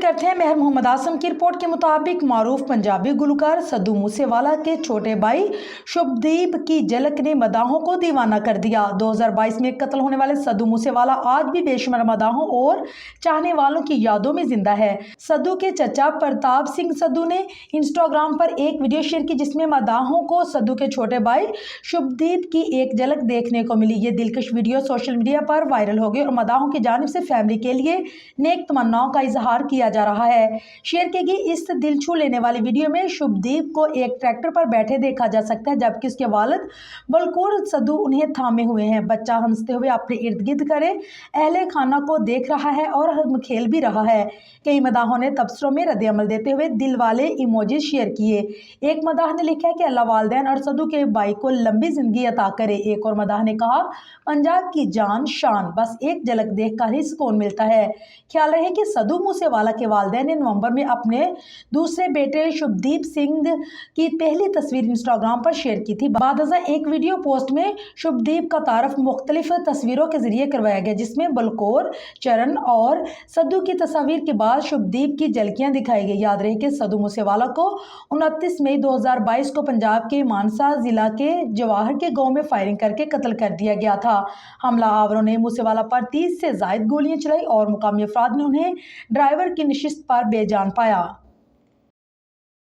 करते हैं महर मोहम्मद आसम की रिपोर्ट के मुताबिक मारूफ पंजाबी गुलकार सद्दू मूसेवाला के छोटे भाई शुभदीप की झलक ने मदाहों को दीवाना कर दिया। 2022 में कत्ल होने वाले सद्दू मूसेवाला आज भी बेशुमार मदाहों और चाहने वालों की यादों में जिंदा है। सद्दू के चचा प्रताप सिंह सद्दू ने इंस्टाग्राम पर एक वीडियो शेयर की जिसमें मदाहों को सद्दू के छोटे भाई शुभदीप की एक झलक देखने को मिली। ये दिलकश वीडियो सोशल मीडिया पर वायरल हो गई और मदाहों की जानिब से फैमिली के लिए नेक तमन्नाओं का इजहार किया जा रहा है। शेयर की गई इस दिल छू लेने वाली वीडियो में शुभदीप को एक ट्रैक्टर पर बैठे देखा जा सकता है, जबकि उसके वालिद बलकौर सद्दू उन्हें थामे हुए हैं। बच्चा हंसते हुए अपने इर्द गिर्द करे अहले खाना को देख रहा है और खेल भी रहा है। कई मदाहों ने तबसरों में रद्द-ए-अमल देते हुए दिल वाले इमोजी शेयर किए। एक मदाह ने लिखा है कि अल्लाह वालिदैन और सद्दू के भाई को लंबी जिंदगी अता करे। एक और मदाह ने कहा, पंजाब की जान शान, बस एक झलक देखकर ही सुकून मिलता है। ख्याल रहे कि सद्दू मूसेवाला के वालिदैन ने नवंबर में अपने दूसरे बेटे शुभदीप सिंह की पहली तस्वीर इंस्टाग्राम पर शेयर की थी। बादजा एक वीडियो पोस्ट में शुभदीप का तारफ मुख्तलिफ तस्वीरों के जरिए करवाया गया, जिसमें बलकौर, चरण और सद्दू की तस्वीर के बाद शुभदीप की झलकियां दिखाई गई। याद रहे कि सद्दू मूसेवाला को 29 मई 2022 को पंजाब के मानसा जिला के जवाहर के गांव में फायरिंग करके कत्ल कर दिया गया था। हमला आवरों ने मूसेवाला पर 30 से ज्यादा गोलियां चलाई और मुकामी अफराद ने उन्हें ड्राइवर की नशिस्त पर बेजान पाया।